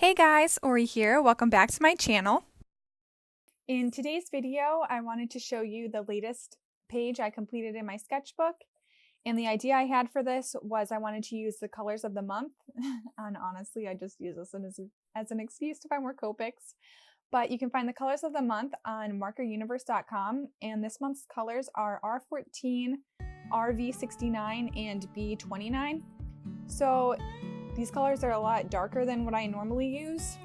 Hey guys, Ori here. Welcome back to my channel. In today's video, I wanted to show you the latest page I completed in my sketchbook. And the idea I had for this was I wanted to use the colors of the month. And honestly, I just use this as an excuse to find more Copics. But you can find the colors of the month on markeruniverse.com. And this month's colors are R14, RV69, and B29. So these colors are a lot darker than what I normally use.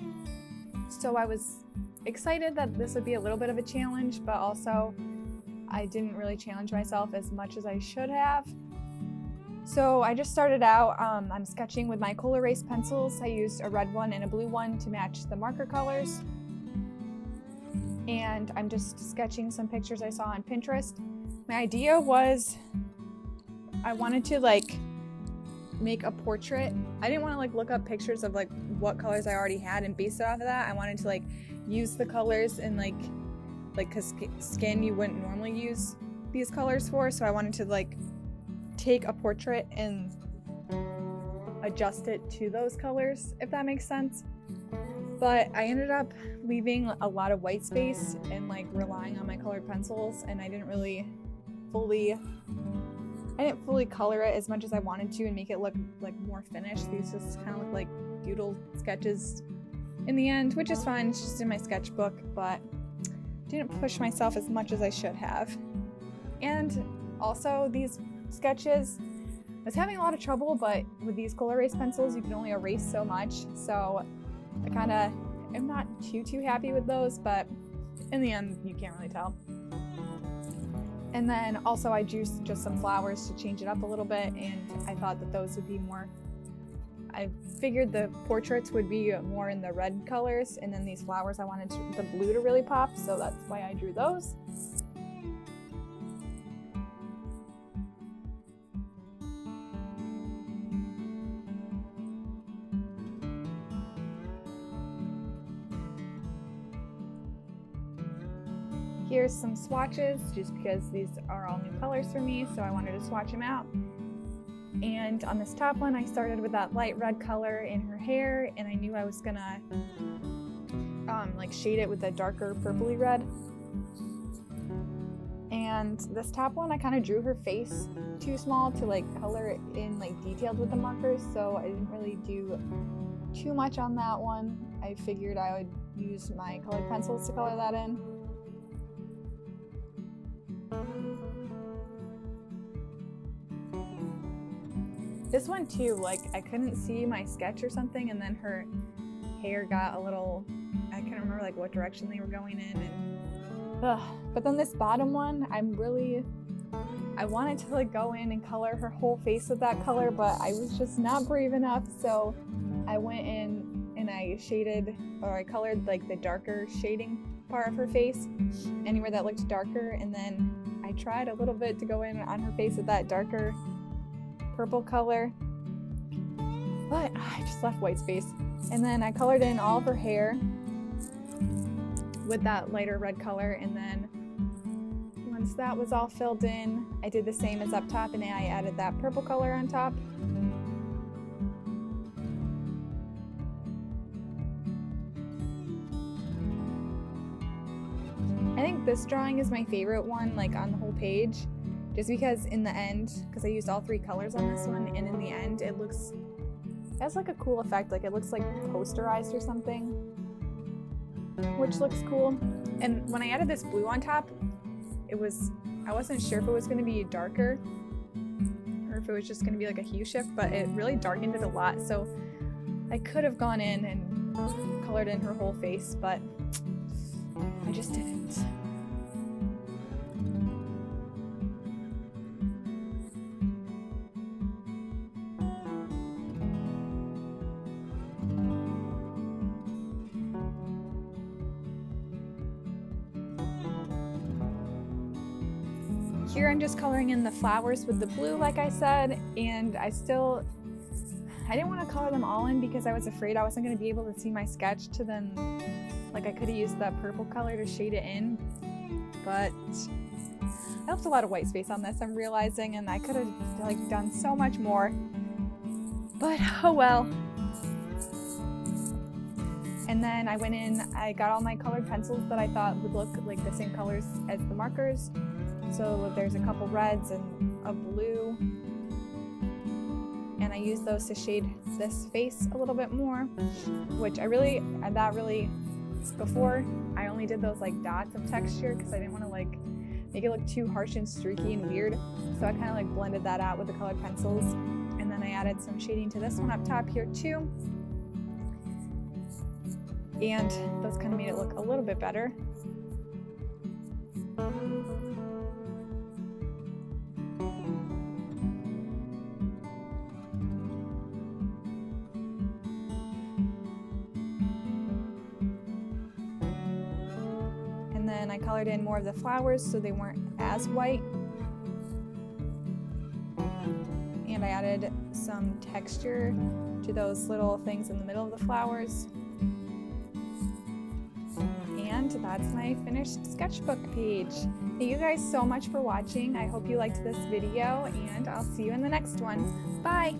So I was excited that this would be a little bit of a challenge, but also I didn't really challenge myself as much as I should have. So I just started out, I'm sketching with my Cool Erase pencils. I used a red one and a blue one to match the marker colors. And I'm just sketching some pictures I saw on Pinterest. My idea was I wanted to make a portrait. I didn't want to look up pictures of what colors I already had and base it off of that. I wanted to use the colors in cause skin you wouldn't normally use these colors for, so I wanted to take a portrait and adjust it to those colors, if that makes sense. But I ended up leaving a lot of white space and relying on my colored pencils, and I didn't fully color it as much as I wanted to and make it look more finished. These just kind of look like doodle sketches in the end, which is fine. It's just in my sketchbook, but didn't push myself as much as I should have. And also these sketches, I was having a lot of trouble, but with these Cool Erase pencils, you can only erase so much. So I kind of am not too happy with those, but in the end, you can't really tell. And then also I juiced just some flowers to change it up a little bit, and I thought that those would be more, I figured the portraits would be more in the red colors, and then these flowers I wanted the blue to really pop, so that's why I drew those. Here's some swatches, just because these are all new colors for me, so I wanted to swatch them out. And on this top one, I started with that light red color in her hair, and I knew I was gonna shade it with a darker purpley red. And this top one, I kind of drew her face too small to color it in detailed with the markers, so I didn't really do too much on that one. I figured I would use my colored pencils to color that in. This one too, I couldn't see my sketch or something, and then her hair got a little, I can't remember what direction they were going in, and but then this bottom one, I wanted to go in and color her whole face with that color, but I was just not brave enough, so I went in and I colored the darker shading part of her face, anywhere that looked darker, and then I tried a little bit to go in on her face with that darker purple color, but I just left white space. And then I colored in all of her hair with that lighter red color, and then once that was all filled in, I did the same as up top, and I added that purple color on top. I think this drawing is my favorite one on the whole page, just because in the end, because I used all three colors on this one, and in the end it has a cool effect, it looks posterized or something, which looks cool. And when I added this blue on top, I wasn't sure if it was going to be darker or if it was just going to be a hue shift, but it really darkened it a lot, so I could have gone in and colored in her whole face, but I just didn't. Here I'm just coloring in the flowers with the blue, like I said, and I didn't want to color them all in because I was afraid I wasn't going to be able to see my sketch to then, I could have used that purple color to shade it in, but I left a lot of white space on this, I'm realizing, and I could have done so much more, but oh well. And then I went in, I got all my colored pencils that I thought would look like the same colors as the markers. So there's a couple reds and a blue. And I used those to shade this face a little bit more, which before I only did those like dots of texture because I didn't want to like make it look too harsh and streaky and weird. So I kind of like blended that out with the colored pencils. And then I added some shading to this one up top here too. And those kind of made it look a little bit better. And then I colored in more of the flowers so they weren't as white. And I added some texture to those little things in the middle of the flowers. And that's my finished sketchbook page. Thank you guys so much for watching. I hope you liked this video, and I'll see you in the next one. Bye!